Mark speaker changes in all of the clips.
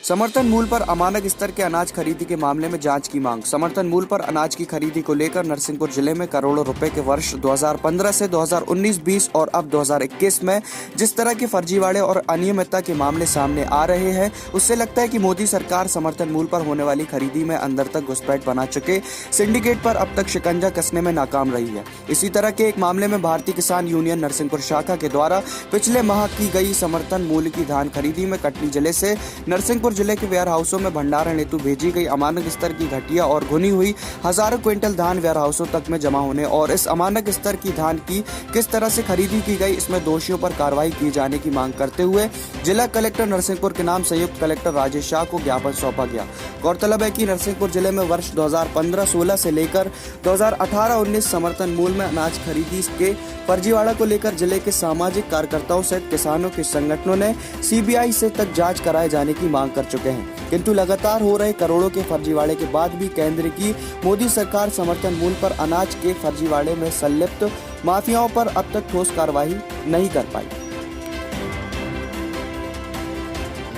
Speaker 1: समर्थन मूल्य पर अमानक स्तर के अनाज खरीदी के मामले में जांच की मांग। समर्थन मूल्य पर अनाज की खरीदी को लेकर नरसिंहपुर जिले में करोड़ों रुपए के वर्ष 2015 से 2019-20 और अब 2021 में जिस तरह के फर्जीवाड़े और अनियमितता के मामले सामने आ रहे हैं, उससे लगता है कि मोदी सरकार समर्थन मूल्य पर होने वाली खरीदी में अंदर तक घुसपैठ बना चुके सिंडिकेट पर अब तक शिकंजा कसने में नाकाम रही है। इसी तरह के एक मामले में भारतीय किसान यूनियन नरसिंहपुर शाखा के द्वारा पिछले माह की गई समर्थन मूल्य की धान खरीदी में कटनी जिले से नरसिंहपुर जिले के वेयर हाउसों में भंडारण हेतु भेजी गई अमानक स्तर की घटिया और घुनी हुई हजारों क्विंटल धान वेयर हाउसों तक में जमा होने और इस अमानक स्तर की धान की किस तरह से खरीदी की गई, इसमें दोषियों पर कार्रवाई किए जाने की मांग करते हुए जिला कलेक्टर नरसिंहपुर के नाम संयुक्त कलेक्टर राजेश शाह को ज्ञापन सौंपा गया। गौरतलब है कि नरसिंहपुर जिले में वर्ष 2015-16 से लेकर 2018-19 समर्थन मूल्य में अनाज खरीदी के फर्जीवाड़ा को लेकर जिले के सामाजिक कार्यकर्ताओं सहित किसानों के संगठनों ने सीबीआई से तक जांच कराए जाने की मांग कर चुके हैं, किंतु लगातार हो रहे करोड़ों के फर्जीवाड़े के बाद भी केंद्र की मोदी सरकार समर्थन मूल्य पर अनाज के फर्जीवाड़े में संलिप्त माफियाओं पर अब तक ठोस कार्रवाई नहीं कर पाई।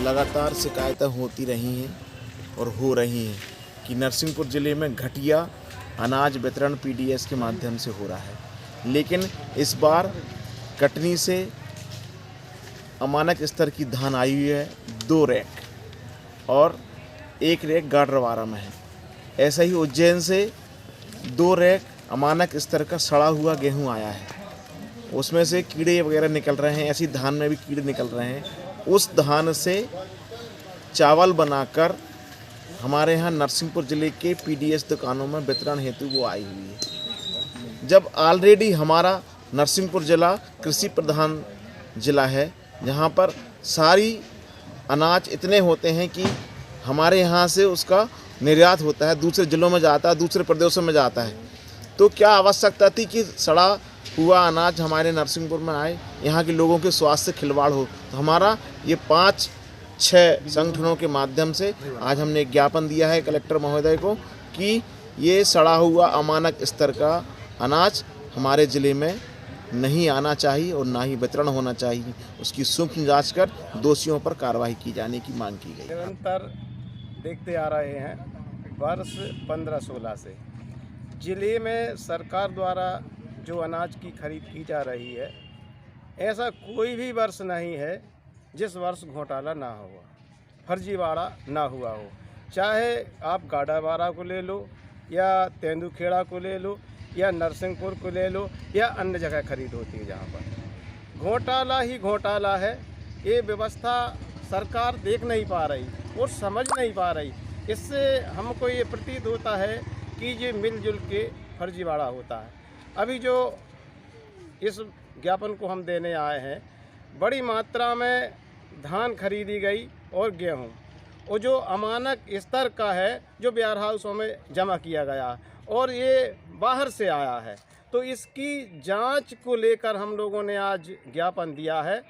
Speaker 2: लगातार शिकायतें होती रही हैं और हो रही हैं कि नरसिंहपुर ज़िले में घटिया अनाज वितरण पीडीएस के माध्यम से हो रहा है, लेकिन इस बार कटनी से अमानक स्तर की धान आई हुई है 2 रैक और 1 रैक गाडरवारा में है। ऐसा ही उज्जैन से 2 रैक अमानक स्तर का सड़ा हुआ गेहूं आया है, उसमें से कीड़े वगैरह निकल रहे हैं। ऐसी धान में भी कीड़े निकल रहे हैं। उस धान से चावल बनाकर हमारे यहाँ नरसिंहपुर ज़िले के पीडीएस दुकानों में वितरण हेतु वो आई हुई है। जब ऑलरेडी हमारा नरसिंहपुर ज़िला कृषि प्रधान ज़िला है, जहाँ पर सारी अनाज इतने होते हैं कि हमारे यहाँ से उसका निर्यात होता है, दूसरे ज़िलों में जाता है, दूसरे प्रदेशों में जाता है। तो क्या आवश्यकता थी कि सड़ा हुआ अनाज हमारे नरसिंहपुर में आए, यहाँ के लोगों के स्वास्थ्य से खिलवाड़ हो। तो हमारा ये 5-6 संगठनों के माध्यम से आज हमने एक ज्ञापन दिया है कलेक्टर महोदय को कि ये सड़ा हुआ अमानक स्तर का अनाज हमारे ज़िले में नहीं आना चाहिए और ना ही वितरण होना चाहिए। उसकी सूक्ष्म जांच कर दोषियों पर कार्रवाई की जाने की मांग की गई।
Speaker 3: निरंतर देखते आ रहे हैं वर्ष 15-16 से जिले में सरकार द्वारा जो अनाज की खरीद की जा रही है, ऐसा कोई भी वर्ष नहीं है जिस वर्ष घोटाला ना हुआ, फर्जीवाड़ा ना हुआ हो। चाहे आप गाडावाड़ा को ले लो या तेंदुखेड़ा को ले लो या नरसिंहपुर को ले लो या अन्य जगह खरीद होती है, जहाँ पर घोटाला ही घोटाला है। ये व्यवस्था सरकार देख नहीं पा रही और समझ नहीं पा रही। इससे हमको ये प्रतीत होता है कि ये मिलजुल के फर्जीवाड़ा होता है। अभी जो इस ज्ञापन को हम देने आए हैं, बड़ी मात्रा में धान खरीदी गई और गेहूं, और जो अमानक स्तर का है जो वेयर हाउसों में जमा किया गया और ये बाहर से आया है, तो इसकी जांच को लेकर हम लोगों ने आज ज्ञापन दिया है।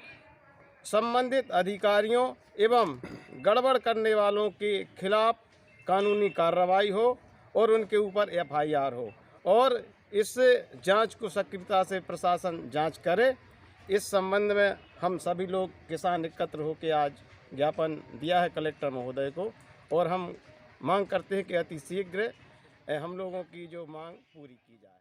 Speaker 3: संबंधित अधिकारियों एवं गड़बड़ करने वालों के खिलाफ कानूनी कार्रवाई हो और उनके ऊपर एफआईआर हो और इस जांच को सक्रियता से प्रशासन जांच करे। इस संबंध में हम सभी लोग किसान एकत्र होकर आज ज्ञापन दिया है कलेक्टर महोदय को और हम मांग करते हैं कि अति शीघ्र हम लोगों की जो मांग पूरी की जाए।